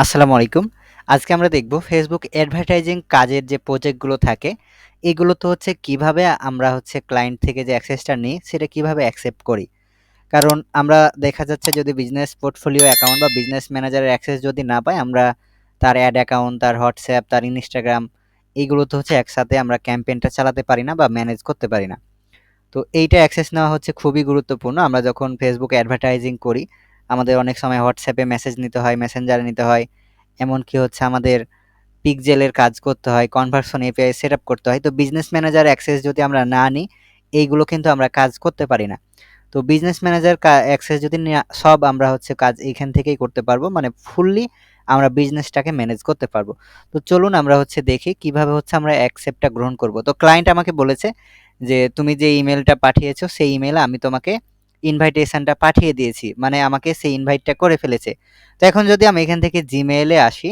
আসসালামু আলাইকুম। আজকে আমরা দেখব Facebook অ্যাডভার্টাইজিং কাজের যে প্রজেক্টগুলো থাকে, এগুলো তো হচ্ছে কিভাবে আমরা হচ্ছে ক্লায়েন্ট থেকে যে অ্যাক্সেসটা নিই, সেটা কিভাবে অ্যাকসেপ্ট করি। কারণ আমরা দেখা যাচ্ছে যদি বিজনেস পোর্টফোলিও অ্যাকাউন্ট বা বিজনেস ম্যানেজারের অ্যাক্সেস যদি না পাই, আমরা তার অ্যাড অ্যাকাউন্ট, তার WhatsApp, তার Instagram এইগুলোতে হচ্ছে একসাথে আমরা ক্যাম্পেইনটা চালাতে পারি না বা ম্যানেজ করতে পারি না। তো এইটা অ্যাক্সেস নেওয়া হচ্ছে খুবই গুরুত্বপূর্ণ। আমরা যখন Facebook অ্যাডভার্টাইজিং করি, আমাদের অনেক সময় WhatsApp এ মেসেজ নিতে হয়, মেসেঞ্জারে নিতে হয়। এমনকি হচ্ছে আমাদের পিক্সেলের কাজ করতে হয়, কনভার্সন এপিআই সেটআপ করতে হয়। তো বিজনেস ম্যানেজার অ্যাক্সেস যদি আমরা না নিই, এইগুলো কিন্তু আমরা কাজ করতে পারি না। তো বিজনেস ম্যানেজার অ্যাক্সেস যদি সব আমরা হচ্ছে কাজ এইখান থেকেই করতে পারবো, মানে ফুললি আমরা বিজনেসটাকে ম্যানেজ করতে পারবো। তো চলুন আমরা হচ্ছে দেখি কিভাবে হচ্ছে আমরা অ্যাকসেপ্টটা গ্রহণ করব। তো ক্লায়েন্ট আমাকে বলেছে যে তুমি যে ইমেলটা পাঠিয়েছো সেই ইমেলে আমি তোমাকে ইনভাইটেশনটা পাঠিয়ে দিয়েছি, মানে আমাকে সেই ইনভাইটটা করে ফেলেছে। তো এখন যদি আমি এখান থেকে জিমেইলে আসি,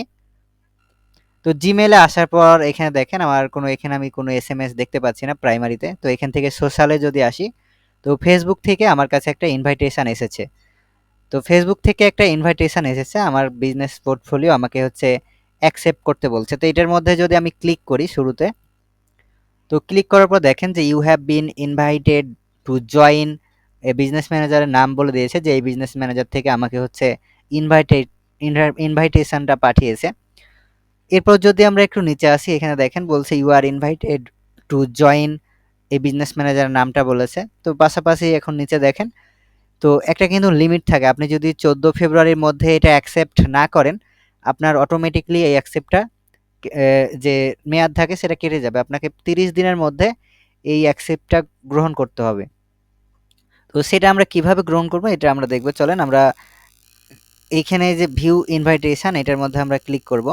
তো জিমেইলে আসার পর এখানে দেখেন আমার এখানে আমি কোনো এসএমএস দেখতে পাচ্ছি না প্রাইমারিতে। তো এখান থেকে সোশ্যালে যদি আসি, তো ফেসবুক থেকে আমার কাছে একটা ইনভাইটেশন এসেছে। তো ফেসবুক থেকে একটা ইনভাইটেশন এসেছে, আমার বিজনেস পোর্টফোলিও আমাকে হচ্ছে অ্যাকসেপ্ট করতে বলছে। তো এটার মধ্যে যদি আমি ক্লিক করি শুরুতে, তো ক্লিক করার পর দেখেন যে you have been invited to join a business ম্যানেজারের নাম বলে দিয়েছে, যে এই বিজনেস ম্যানেজার থেকে আমাকে হচ্ছে ইনভাইটেড ইনভাইটেশনটা পাঠিয়েছে। এরপর যদি আমরা একটু নিচে আসি, এখানে দেখেন বলছে you are invited to join, এই বিজনেস ম্যানেজারের নামটা বলেছে। তো পাশাপাশি এখন নিচে দেখেন, তো একটা কিন্তু লিমিট থাকে, আপনি যদি 14 ফেব্রুয়ারির মধ্যে এটা অ্যাকসেপ্ট না করেন, আপনার অটোমেটিকলি এই অ্যাকসেপ্টটা যে মেয়াদ থাকে সেটা কেটে যাবে। আপনাকে 30 দিনের মধ্যে এই অ্যাকসেপ্টটা গ্রহণ করতে হবে। তো সেটা আমরা কিভাবে গ্রহণ করব এটা আমরা দেখব। চলেন আমরা এইখানে যে ভিউ ইনভাইটেশন, এটার মধ্যে আমরা ক্লিক করব।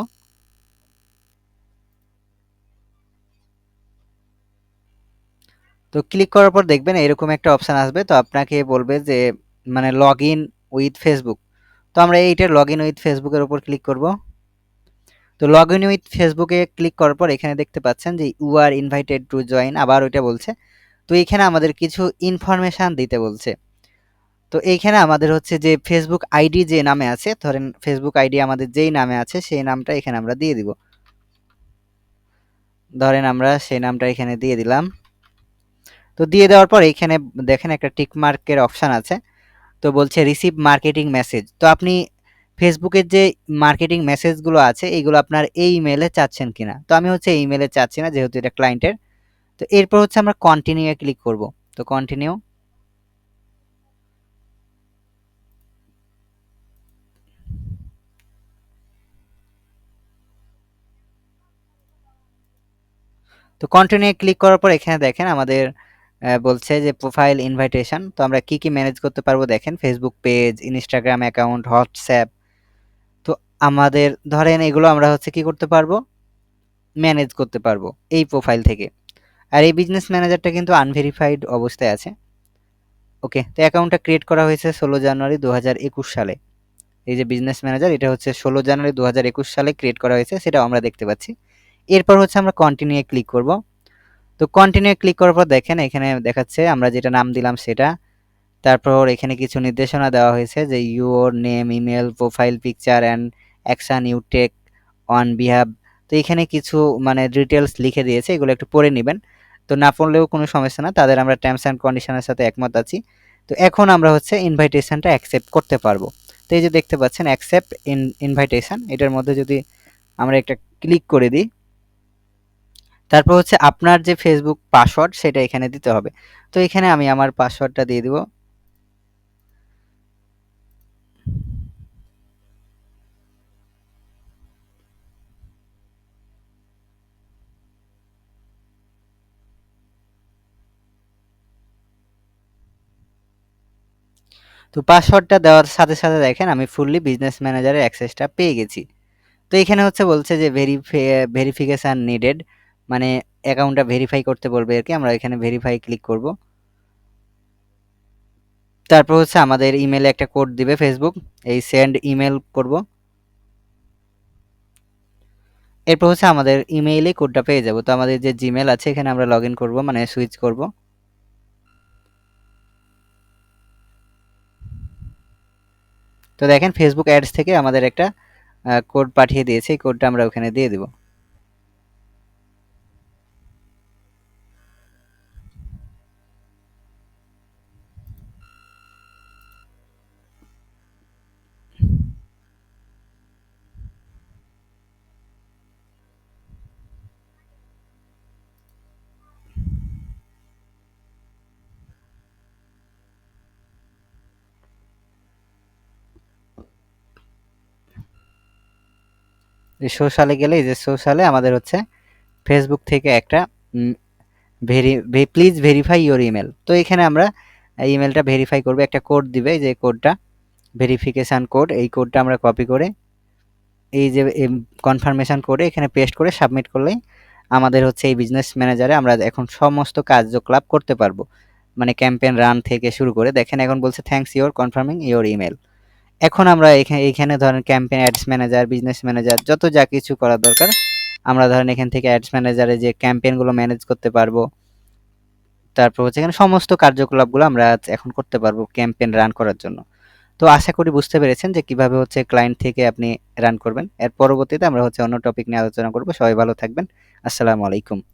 তো ক্লিক করার পর দেখবেন এরকম একটা অপশন আসবে। তো আপনাকে বলবে যে মানে লগ ইন উইথ ফেসবুক। তো আমরা এইটার লগ ইন উইথ ফেসবুকের উপর ক্লিক করব। তো লগ ইন উইথ ফেসবুকে ক্লিক করার পর এখানে দেখতে পাচ্ছেন যে you are invited to join, আবার ওইটা বলছে। তো এইখানে আমাদের কিছু ইনফরমেশন দিতে বলছে। তো এইখানে আমাদের হচ্ছে যে ফেসবুক আইডি যে নামে আছে, ধরেন ফেসবুক আইডি আমাদের যেই নামে আছে সেই নামটা এখানে আমরা দিয়ে দিব। ধরেন আমরা সেই নামটা এখানে দিয়ে দিলাম। তো দিয়ে দেওয়ার পর এইখানে দেখেন একটা টিক মার্কের অপশন আছে। তো বলছে রিসিভ মার্কেটিং মেসেজ। তো আপনি ফেসবুকের যে মার্কেটিং মেসেজগুলো আছে এইগুলো আপনার এই ইমেলে চাচ্ছেন কিনা। তো আমি হচ্ছে এই ইমেলে চাচ্ছি না, যেহেতু এটা ক্লায়েন্টের। তো এরপর হচ্ছে আমরা কন্টিনিউ এ ক্লিক করব। তো কন্টিনিউ। তো কন্টিনিউ এ ক্লিক করার পর এখানে দেখেন আমাদের বলছে যে প্রোফাইল ইনভাইটেশন। তো আমরা কি কি ম্যানেজ করতে পারবো দেখেন, Facebook page, Instagram account, WhatsApp. তো আমাদের ধরেন এগুলো আমরা হচ্ছে কি করতে পারবো, ম্যানেজ করতে পারবো এই প্রোফাইল থেকে। আর এই বিজনেস ম্যানেজারটা কিন্তু আনভেরিফাইড অবস্থায় আছে। ওকে, তো অ্যাকাউন্টটা ক্রিয়েট করা হয়েছে 16 জানুয়ারি 2021 সালে। এই যে বিজনেস ম্যানেজার, এটা হচ্ছে 16 জানুয়ারি 2021 সালে ক্রিয়েট করা হয়েছে, সেটাও আমরা দেখতে পাচ্ছি। এরপর হচ্ছে আমরা কন্টিনিউ এ ক্লিক করব। তো কন্টিনিউ এ ক্লিক করার পর দেখেন এখানে দেখাচ্ছে আমরা যেটা নাম দিলাম সেটা। তারপর এখানে কিছু নির্দেশনা দেওয়া হয়েছে যে your name, email, profile picture and action you take on behalf. তো এখানে কিছু মানে ডিটেলস লিখে দিয়েছে, এগুলো একটু পড়ে নেবেন। তো না পড়লেও কোনো সমস্যা না, তাদের আমরা টার্মস অ্যান্ড কন্ডিশনের সাথে একমত আছি। তো এখন আমরা হচ্ছে ইনভাইটেশনটা অ্যাকসেপ্ট করতে পারবো। তো এই যে দেখতে পাচ্ছেন অ্যাকসেপ্ট ইনভাইটেশন, এটার মধ্যে যদি আমরা একটা ক্লিক করে দিই, তারপর হচ্ছে আপনার যে ফেসবুক পাসওয়ার্ড সেটা এখানে দিতে হবে। তো এখানে আমি আমার পাসওয়ার্ডটা দিয়ে দিব। তো পাসওয়ার্ডটা দেওয়ার সাথে সাথে দেখেন আমি ফুললি বিজনেস ম্যানেজারের অ্যাক্সেসটা পেয়ে গেছি। তো এখানে হচ্ছে বলছে যে ভেরিফিকেশন নিডেড, মানে অ্যাকাউন্টটা ভেরিফাই করতে বলবে আর কি। আমরা এখানে ভেরিফাই ক্লিক করব। তারপর হচ্ছে আমাদের ইমেলে একটা কোড দিবে ফেসবুক, এই সেন্ড ইমেল করব। এরপর হচ্ছে আমাদের ইমেইলে কোডটা পেয়ে যাব। তো আমাদের যে জিমেল আছে এখানে আমরা লগ ইন করবো, মানে সুইচ করব। তো দেখেন ফেসবুক অ্যাডস থেকে আমাদের একটা কোড পাঠিয়ে দিয়েছে, এই কোডটা আমরা ওখানে দিয়ে দিব। সোশ্যালে গেলে এই যে সোশ্যালে আমাদের হচ্ছে ফেসবুক থেকে একটা প্লিজ ভেরিফাই ইওর ইমেল, তো এখানে আমরা ইমেলটা ভেরিফাই করবে, একটা কোড দিবে, যে কোডটা ভেরিফিকেশন কোড, এই কোডটা আমরা কপি করে এই যে কনফার্মেশন কোডে এখানে পেস্ট করে সাবমিট করলেই আমাদের হচ্ছে এই বিজনেস ম্যানেজারে আমরা এখন সমস্ত কার্যকলাপ করতে পারবো। মানে ক্যাম্পেইন রান থেকে শুরু করে দেখেন এখন বলছে thanks your confirming your email. এখন আমরা এখানে ধরেন campaign ads manager, business manager যত যা কিছু করা দরকার আমরা ধরেন এখান থেকে অ্যাডস ম্যানেজারে যে ক্যাম্পেইনগুলো ম্যানেজ করতে পারবো। তারপর হচ্ছে এখানে সমস্ত কার্যকলাপগুলো আমরা এখন করতে পারবো ক্যাম্পেইন রান করার জন্য। তো আশা করি বুঝতে পেরেছেন যে কিভাবে হচ্ছে ক্লায়েন্ট থেকে আপনি রান করবেন। এর পরবর্তীতে আমরা হচ্ছে অন্য টপিক নিয়ে আলোচনা করব। সবাই ভালো থাকবেন। আসসালামু আলাইকুম।